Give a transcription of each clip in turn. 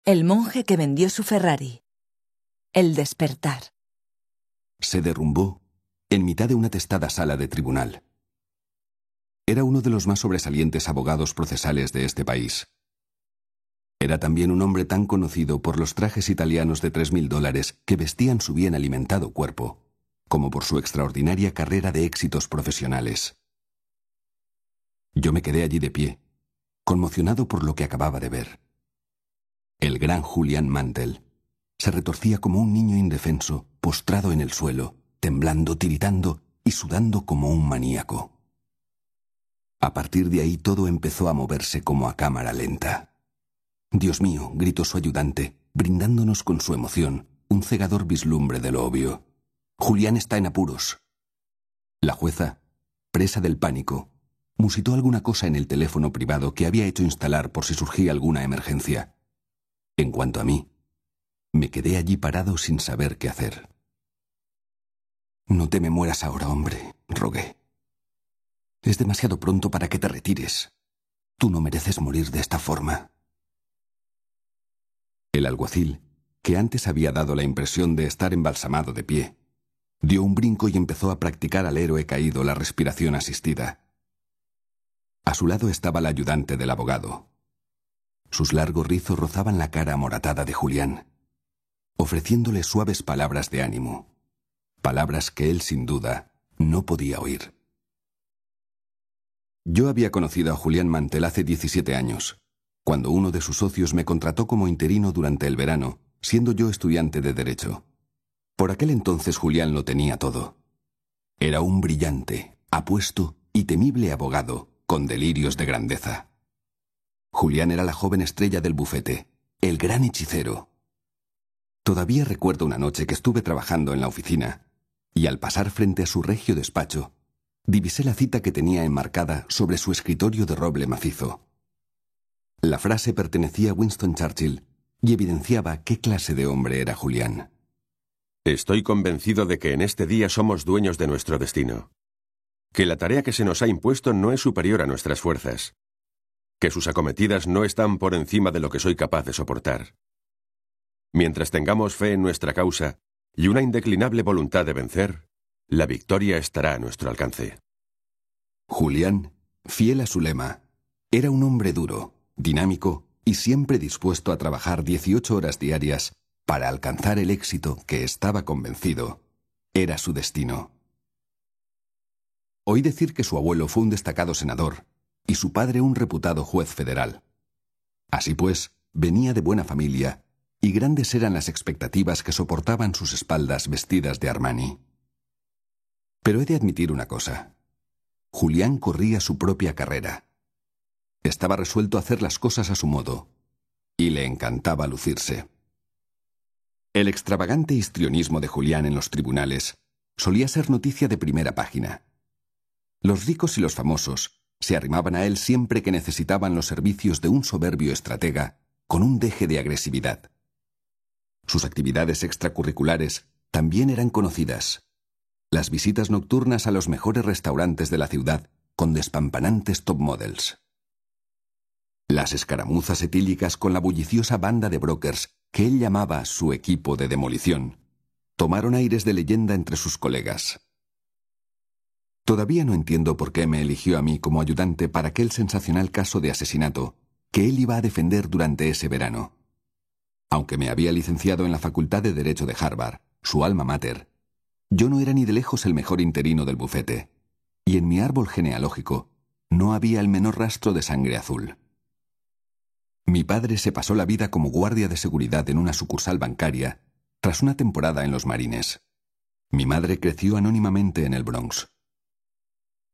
El monje que vendió su Ferrari. El despertar. Se derrumbó en mitad de una testada sala de tribunal. Era uno de los más sobresalientes abogados procesales de este país. Era también un hombre tan conocido por los trajes italianos de $3.000 que vestían su bien alimentado cuerpo, como por su extraordinaria carrera de éxitos profesionales. Yo me quedé allí de pie, conmocionado por lo que acababa de ver. El gran Julián Mantel se retorcía como un niño indefenso, postrado en el suelo, temblando, tiritando y sudando como un maníaco. A partir de ahí todo empezó a moverse como a cámara lenta. «Dios mío», gritó su ayudante, brindándonos con su emoción un cegador vislumbre de lo obvio. «Julián está en apuros». La jueza, presa del pánico, musitó alguna cosa en el teléfono privado que había hecho instalar por si surgía alguna emergencia. En cuanto a mí, me quedé allí parado sin saber qué hacer. «No te me mueras ahora, hombre», rogué. «Es demasiado pronto para que te retires. Tú no mereces morir de esta forma». El alguacil, que antes había dado la impresión de estar embalsamado de pie, dio un brinco y empezó a practicar al héroe caído la respiración asistida. A su lado estaba la ayudante del abogado. Sus largos rizos rozaban la cara amoratada de Julián, ofreciéndole suaves palabras de ánimo, palabras que él, sin duda, no podía oír. Yo había conocido a Julián Mantel hace 17 años, cuando uno de sus socios me contrató como interino durante el verano, siendo yo estudiante de Derecho. Por aquel entonces Julián lo tenía todo. Era un brillante, apuesto y temible abogado, con delirios de grandeza. Julián era la joven estrella del bufete, el gran hechicero. Todavía recuerdo una noche que estuve trabajando en la oficina, y al pasar frente a su regio despacho, divisé la cita que tenía enmarcada sobre su escritorio de roble macizo. La frase pertenecía a Winston Churchill y evidenciaba qué clase de hombre era Julián. Estoy convencido de que en este día somos dueños de nuestro destino. Que la tarea que se nos ha impuesto no es superior a nuestras fuerzas. Que sus acometidas no están por encima de lo que soy capaz de soportar. Mientras tengamos fe en nuestra causa y una indeclinable voluntad de vencer, la victoria estará a nuestro alcance. Julián, fiel a su lema, era un hombre duro, dinámico y siempre dispuesto a trabajar 18 horas diarias para alcanzar el éxito que estaba convencido era su destino. Oí decir que su abuelo fue un destacado senador y su padre un reputado juez federal. Así pues, venía de buena familia y grandes eran las expectativas que soportaban sus espaldas vestidas de Armani. Pero he de admitir una cosa. Julián corría su propia carrera. Estaba resuelto a hacer las cosas a su modo, y le encantaba lucirse. El extravagante histrionismo de Julián en los tribunales solía ser noticia de primera página. Los ricos y los famosos se arrimaban a él siempre que necesitaban los servicios de un soberbio estratega con un deje de agresividad. Sus actividades extracurriculares también eran conocidas. Las visitas nocturnas a los mejores restaurantes de la ciudad con despampanantes top models. Las escaramuzas etílicas con la bulliciosa banda de brokers que él llamaba su equipo de demolición tomaron aires de leyenda entre sus colegas. Todavía no entiendo por qué me eligió a mí como ayudante para aquel sensacional caso de asesinato que él iba a defender durante ese verano. Aunque me había licenciado en la Facultad de Derecho de Harvard, su alma mater, yo no era ni de lejos el mejor interino del bufete, y en mi árbol genealógico no había el menor rastro de sangre azul. Mi padre se pasó la vida como guardia de seguridad en una sucursal bancaria tras una temporada en los Marines. Mi madre creció anónimamente en el Bronx.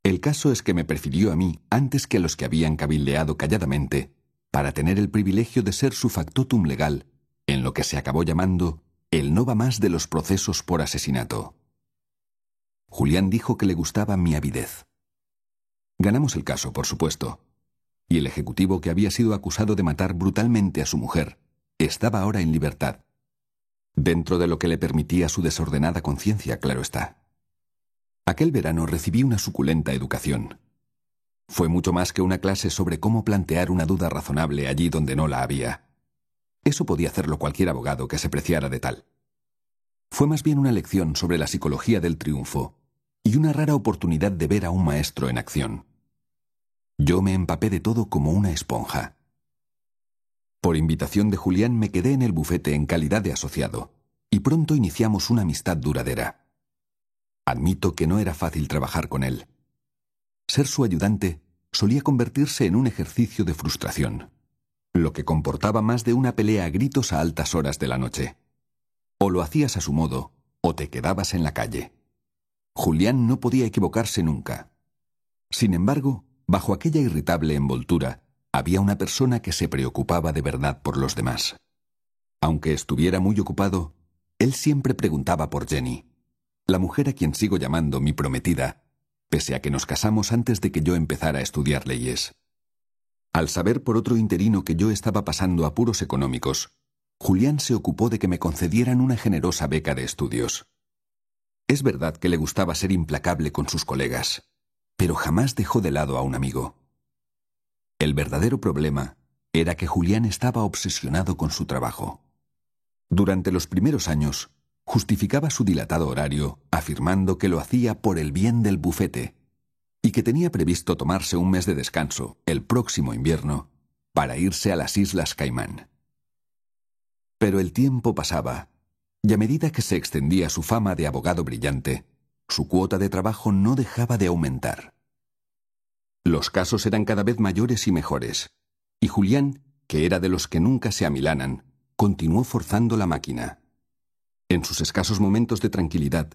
El caso es que me prefirió a mí antes que a los que habían cabildeado calladamente para tener el privilegio de ser su factotum legal en lo que se acabó llamando el no va más de los procesos por asesinato. Julián dijo que le gustaba mi avidez. Ganamos el caso, por supuesto, y el ejecutivo que había sido acusado de matar brutalmente a su mujer estaba ahora en libertad, dentro de lo que le permitía su desordenada conciencia, claro está. Aquel verano recibí una suculenta educación. Fue mucho más que una clase sobre cómo plantear una duda razonable allí donde no la había. Eso podía hacerlo cualquier abogado que se preciara de tal. Fue más bien una lección sobre la psicología del triunfo y una rara oportunidad de ver a un maestro en acción. Yo me empapé de todo como una esponja. Por invitación de Julián me quedé en el bufete en calidad de asociado, y pronto iniciamos una amistad duradera. Admito que no era fácil trabajar con él. Ser su ayudante solía convertirse en un ejercicio de frustración, lo que comportaba más de una pelea a gritos a altas horas de la noche. O lo hacías a su modo, o te quedabas en la calle. Julián no podía equivocarse nunca. Sin embargo, bajo aquella irritable envoltura, había una persona que se preocupaba de verdad por los demás. Aunque estuviera muy ocupado, él siempre preguntaba por Jenny, la mujer a quien sigo llamando mi prometida, pese a que nos casamos antes de que yo empezara a estudiar leyes. Al saber por otro interino que yo estaba pasando apuros económicos, Julián se ocupó de que me concedieran una generosa beca de estudios. Es verdad que le gustaba ser implacable con sus colegas, pero jamás dejó de lado a un amigo. El verdadero problema era que Julián estaba obsesionado con su trabajo. Durante los primeros años, justificaba su dilatado horario afirmando que lo hacía por el bien del bufete y que tenía previsto tomarse un mes de descanso, el próximo invierno, para irse a las Islas Caimán. Pero el tiempo pasaba, y a medida que se extendía su fama de abogado brillante, su cuota de trabajo no dejaba de aumentar. Los casos eran cada vez mayores y mejores, y Julián, que era de los que nunca se amilanan, continuó forzando la máquina. En sus escasos momentos de tranquilidad,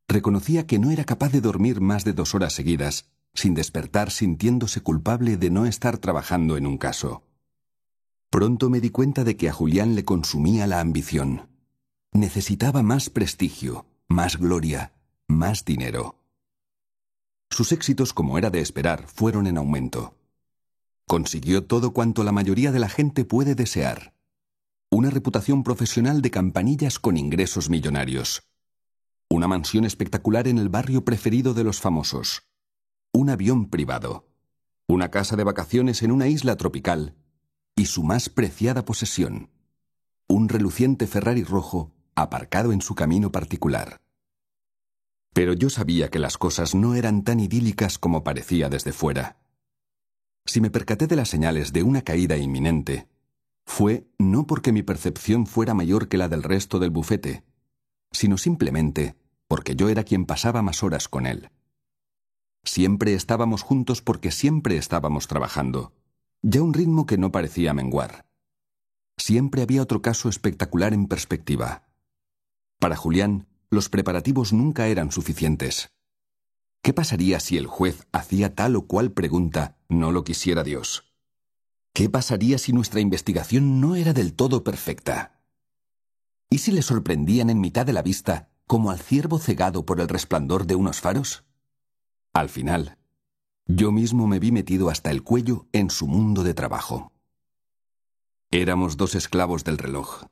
reconocía que no era capaz de dormir más de 2 horas seguidas, sin despertar sintiéndose culpable de no estar trabajando en un caso. Pronto me di cuenta de que a Julián le consumía la ambición. Necesitaba más prestigio, más gloria, más dinero. Sus éxitos, como era de esperar, fueron en aumento. Consiguió todo cuanto la mayoría de la gente puede desear. Una reputación profesional de campanillas con ingresos millonarios. Una mansión espectacular en el barrio preferido de los famosos. Un avión privado. Una casa de vacaciones en una isla tropical. Y su más preciada posesión. Un reluciente Ferrari rojo aparcado en su camino particular. Pero yo sabía que las cosas no eran tan idílicas como parecía desde fuera. Si me percaté de las señales de una caída inminente, fue no porque mi percepción fuera mayor que la del resto del bufete, sino simplemente porque yo era quien pasaba más horas con él. Siempre estábamos juntos porque siempre estábamos trabajando, ya un ritmo que no parecía menguar. Siempre había otro caso espectacular en perspectiva. Para Julián, los preparativos nunca eran suficientes. ¿Qué pasaría si el juez hacía tal o cual pregunta, no lo quisiera Dios? ¿Qué pasaría si nuestra investigación no era del todo perfecta? ¿Y si le sorprendían en mitad de la vista, como al ciervo cegado por el resplandor de unos faros? Al final, yo mismo me vi metido hasta el cuello en su mundo de trabajo. Éramos 2 esclavos del reloj,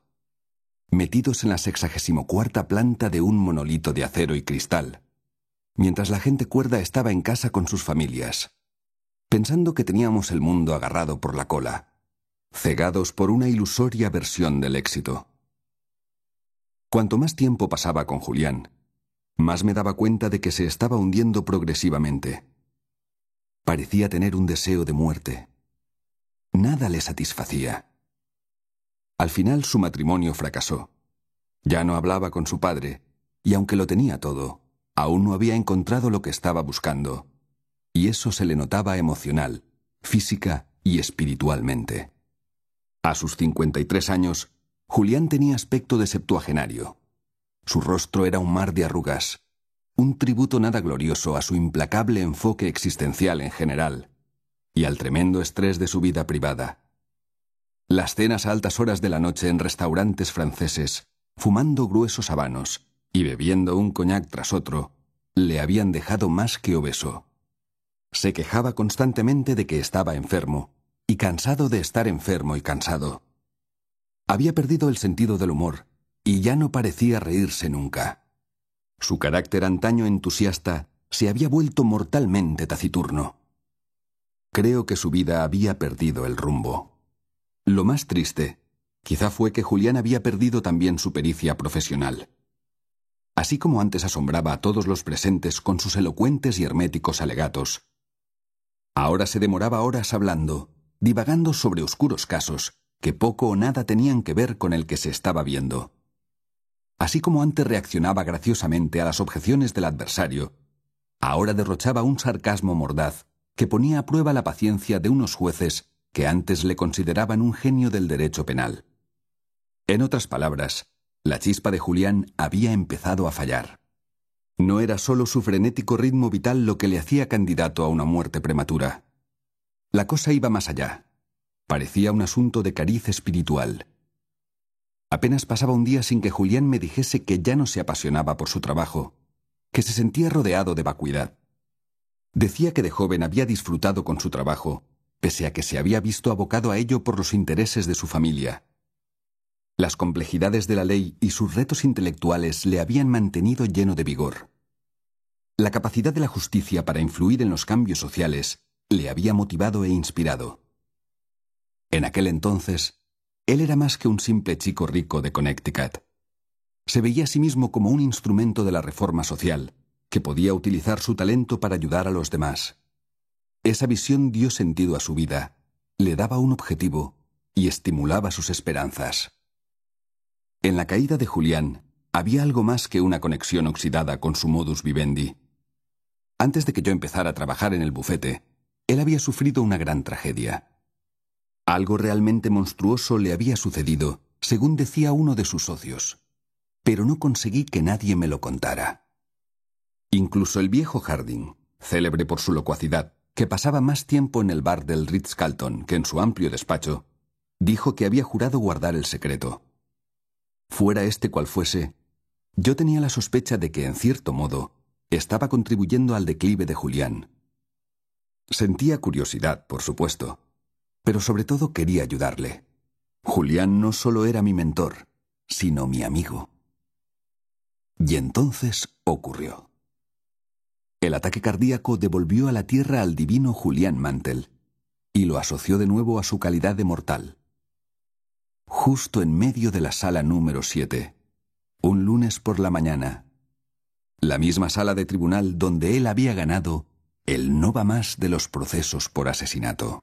metidos en la 64ª planta de un monolito de acero y cristal, mientras la gente cuerda estaba en casa con sus familias, pensando que teníamos el mundo agarrado por la cola, cegados por una ilusoria versión del éxito. Cuanto más tiempo pasaba con Julián, más me daba cuenta de que se estaba hundiendo progresivamente. Parecía tener un deseo de muerte. Nada le satisfacía. Al final su matrimonio fracasó. Ya no hablaba con su padre, y aunque lo tenía todo, aún no había encontrado lo que estaba buscando. Y eso se le notaba emocional, física y espiritualmente. A sus 53 años, Julián tenía aspecto de septuagenario. Su rostro era un mar de arrugas, un tributo nada glorioso a su implacable enfoque existencial en general, y al tremendo estrés de su vida privada. Las cenas a altas horas de la noche en restaurantes franceses, fumando gruesos habanos y bebiendo un coñac tras otro, le habían dejado más que obeso. Se quejaba constantemente de que estaba enfermo, y cansado de estar enfermo y cansado. Había perdido el sentido del humor, y ya no parecía reírse nunca. Su carácter antaño entusiasta se había vuelto mortalmente taciturno. Creo que su vida había perdido el rumbo. Lo más triste Quizá fue que Julián había perdido también su pericia profesional. Así como antes asombraba a todos los presentes con sus elocuentes y herméticos alegatos, ahora se demoraba horas hablando, divagando sobre oscuros casos que poco o nada tenían que ver con el que se estaba viendo. Así como antes reaccionaba graciosamente a las objeciones del adversario, ahora derrochaba un sarcasmo mordaz que ponía a prueba la paciencia de unos jueces que antes le consideraban un genio del derecho penal. En otras palabras, la chispa de Julián había empezado a fallar. No era solo su frenético ritmo vital lo que le hacía candidato a una muerte prematura. La cosa iba más allá. Parecía un asunto de cariz espiritual. Apenas pasaba un día sin que Julián me dijese que ya no se apasionaba por su trabajo, que se sentía rodeado de vacuidad. Decía que de joven había disfrutado con su trabajo, pese a que se había visto abocado a ello por los intereses de su familia. Las complejidades de la ley y sus retos intelectuales le habían mantenido lleno de vigor. La capacidad de la justicia para influir en los cambios sociales le había motivado e inspirado. En aquel entonces, él era más que un simple chico rico de Connecticut. Se veía a sí mismo como un instrumento de la reforma social, que podía utilizar su talento para ayudar a los demás. Esa visión dio sentido a su vida, le daba un objetivo y estimulaba sus esperanzas. En la caída de Julián había algo más que una conexión oxidada con su modus vivendi. Antes de que yo empezara a trabajar en el bufete, él había sufrido una gran tragedia. Algo realmente monstruoso le había sucedido, según decía uno de sus socios, pero no conseguí que nadie me lo contara. Incluso el viejo Harding, célebre por su locuacidad, que pasaba más tiempo en el bar del Ritz-Carlton que en su amplio despacho, dijo que había jurado guardar el secreto. Fuera este cual fuese, yo tenía la sospecha de que, en cierto modo, estaba contribuyendo al declive de Julián. Sentía curiosidad, por supuesto, pero sobre todo quería ayudarle. Julián no solo era mi mentor, sino mi amigo. Y entonces ocurrió. El ataque cardíaco devolvió a la tierra al divino Julián Mantel y lo asoció de nuevo a su calidad de mortal. Justo en medio de la sala número 7, un lunes por la mañana, la misma sala de tribunal donde él había ganado el no va más de los procesos por asesinato.